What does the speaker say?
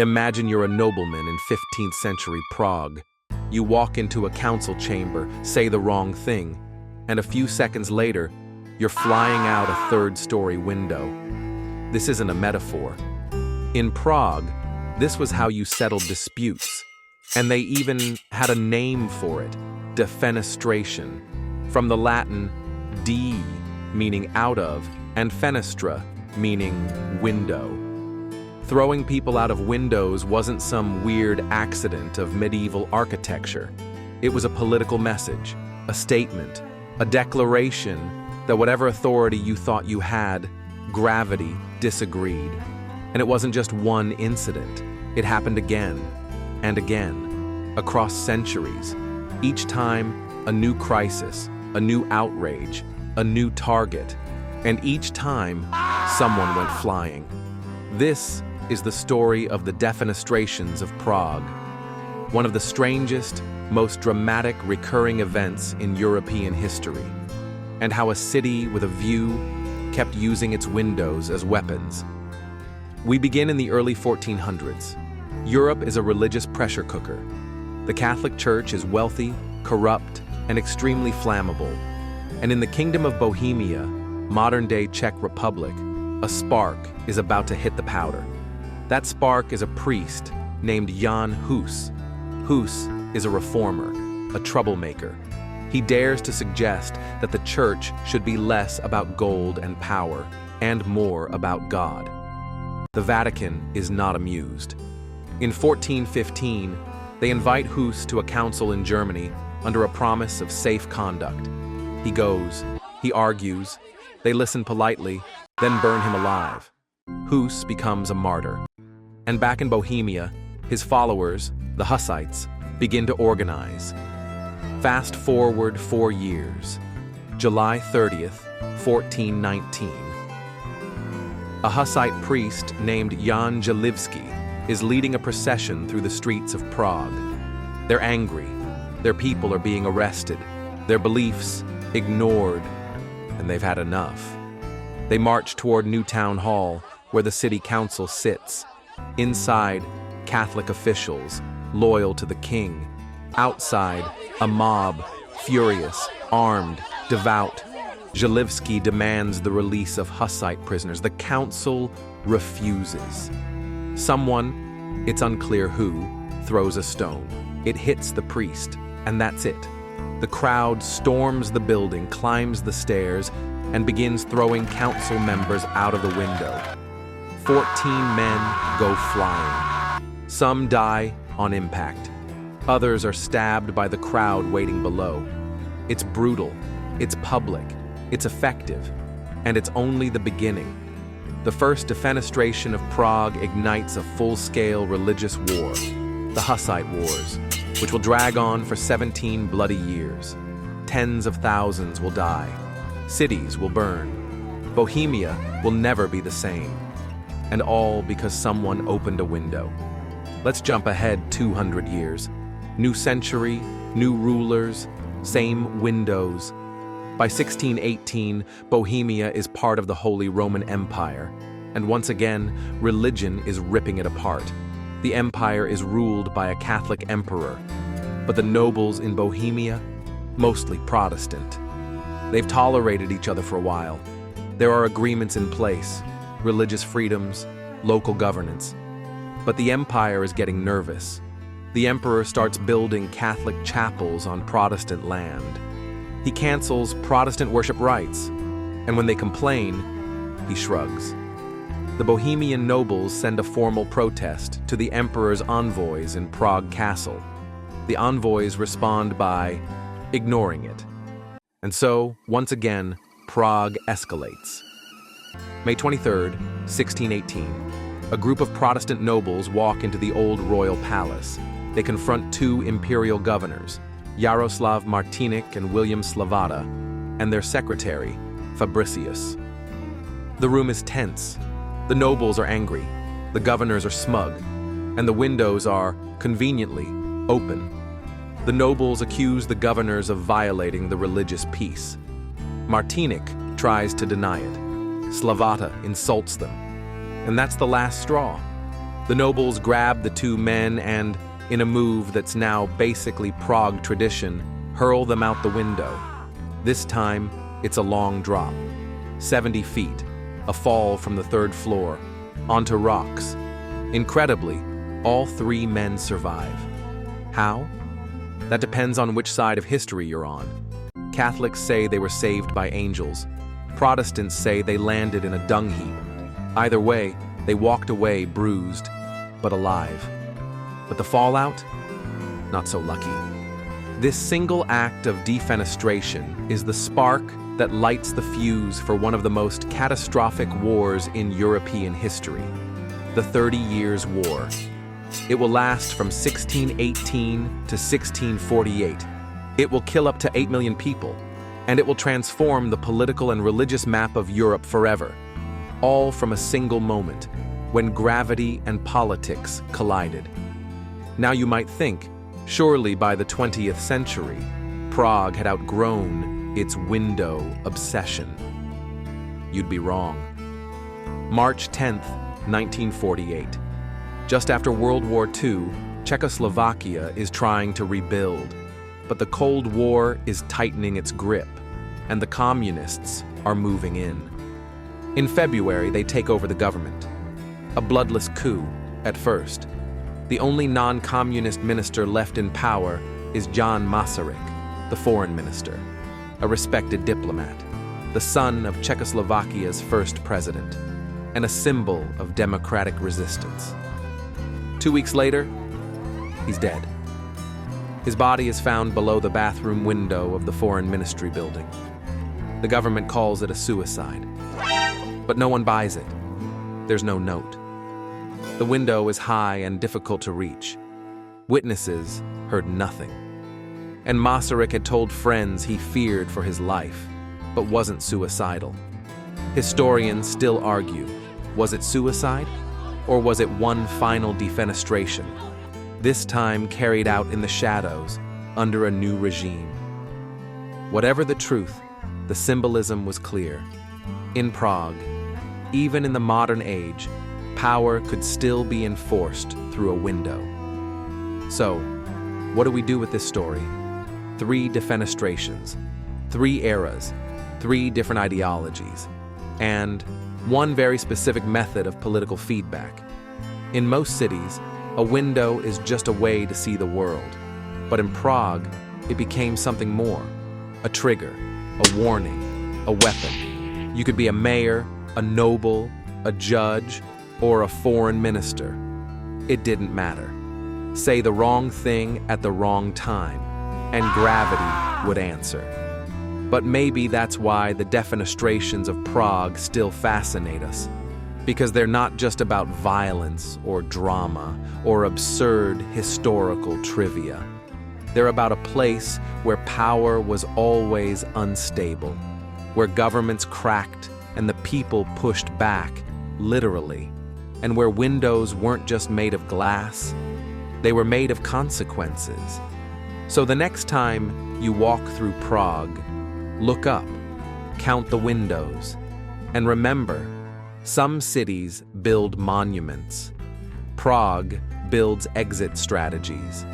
Imagine you're a nobleman in 15th century Prague. You walk into a council chamber, say the wrong thing, and a few seconds later, you're flying out a third-story window. This isn't a metaphor. In Prague, this was how you settled disputes, and they even had a name for it, defenestration, from the Latin de, meaning out of, and fenestra, meaning window. Throwing people out of windows wasn't some weird accident of medieval architecture. It was a political message, a statement, a declaration that whatever authority you thought you had, gravity disagreed. And it wasn't just one incident. It happened again and again, across centuries. Each time, a new crisis, a new outrage, a new target. And each time, someone went flying. This is the story of the Defenestrations of Prague, one of the strangest, most dramatic recurring events in European history, and how a city with a view kept using its windows as weapons. We begin in the early 1400s. Europe is a religious pressure cooker. The Catholic Church is wealthy, corrupt, and extremely flammable. And in the Kingdom of Bohemia, modern-day Czech Republic, a spark is about to hit the powder. That spark is a priest named Jan Hus. Hus is a reformer, a troublemaker. He dares to suggest that the church should be less about gold and power and more about God. The Vatican is not amused. In 1415, they invite Hus to a council in Germany under a promise of safe conduct. He goes, he argues, they listen politely, then burn him alive. Hus becomes a martyr. And back in Bohemia, his followers, the Hussites, begin to organize. Fast forward 4 years, July 30th, 1419. A Hussite priest named Jan Jalivsky is leading a procession through the streets of Prague. They're angry, their people are being arrested, their beliefs ignored, and they've had enough. They march toward New Town Hall, where the city council sits. Inside, Catholic officials, loyal to the king. Outside, a mob, furious, armed, devout. Jalivsky demands the release of Hussite prisoners. The council refuses. Someone, it's unclear who, throws a stone. It hits the priest, and that's it. The crowd storms the building, climbs the stairs, and begins throwing council members out of the window. 14 men go flying. Some die on impact. Others are stabbed by the crowd waiting below. It's brutal, it's public, it's effective, and it's only the beginning. The first defenestration of Prague ignites a full-scale religious war, the Hussite Wars, which will drag on for 17 bloody years. Tens of thousands will die. Cities will burn. Bohemia will never be the same. And all because someone opened a window. Let's jump ahead 200 years. New century, new rulers, same windows. By 1618, Bohemia is part of the Holy Roman Empire. And once again, religion is ripping it apart. The empire is ruled by a Catholic emperor. But the nobles in Bohemia, mostly Protestant. They've tolerated each other for a while. There are agreements in place, religious freedoms, local governance. But the empire is getting nervous. The emperor starts building Catholic chapels on Protestant land. He cancels Protestant worship rites, and when they complain, he shrugs. The Bohemian nobles send a formal protest to the emperor's envoys in Prague Castle. The envoys respond by ignoring it. And so, once again, Prague escalates. May 23rd, 1618. A group of Protestant nobles walk into the old royal palace. They confront two imperial governors, Yaroslav Martinic and William Slavata, and their secretary, Fabricius. The room is tense. The nobles are angry. The governors are smug. And the windows are, conveniently, open. The nobles accuse the governors of violating the religious peace. Martinic tries to deny it. Slavata insults them. And that's the last straw. The nobles grab the two men and, in a move that's now basically Prague tradition, hurl them out the window. This time, it's a long drop. 70 feet, a fall from the third floor, onto rocks. Incredibly, all three men survive. How? That depends on which side of history you're on. Catholics say they were saved by angels. Protestants say they landed in a dung heap. Either way, they walked away bruised, but alive. But the fallout? Not so lucky. This single act of defenestration is the spark that lights the fuse for one of the most catastrophic wars in European history, the 30 Years' War. It will last from 1618 to 1648. It will kill up to 8 million people, and it will transform the political and religious map of Europe forever, all from a single moment, when gravity and politics collided. Now you might think, surely by the 20th century, Prague had outgrown its window obsession. You'd be wrong. March 10th, 1948. Just after World War II, Czechoslovakia is trying to rebuild, but the Cold War is tightening its grip, and the communists are moving in. In February, they take over the government. A bloodless coup, at first. The only non-communist minister left in power is Jan Masaryk, the foreign minister, a respected diplomat, the son of Czechoslovakia's first president, and a symbol of democratic resistance. 2 weeks later, he's dead. His body is found below the bathroom window of the foreign ministry building. The government calls it a suicide. But no one buys it. There's no note. The window is high and difficult to reach. Witnesses heard nothing. And Masaryk had told friends he feared for his life, but wasn't suicidal. Historians still argue, was it suicide? Or was it one final defenestration, this time carried out in the shadows, under a new regime? Whatever the truth, the symbolism was clear. In Prague, even in the modern age, power could still be enforced through a window. So, what do we do with this story? 3 defenestrations, 3 eras, 3 different ideologies, and one very specific method of political feedback. In most cities, a window is just a way to see the world. But in Prague, it became something more. A trigger, a warning, a weapon. You could be a mayor, a noble, a judge, or a foreign minister. It didn't matter. Say the wrong thing at the wrong time, and gravity would answer. But maybe that's why the defenestrations of Prague still fascinate us. Because they're not just about violence or drama or absurd historical trivia. They're about a place where power was always unstable, where governments cracked and the people pushed back, literally, and where windows weren't just made of glass, they were made of consequences. So the next time you walk through Prague, look up, count the windows, and remember, some cities build monuments. Prague builds exit strategies.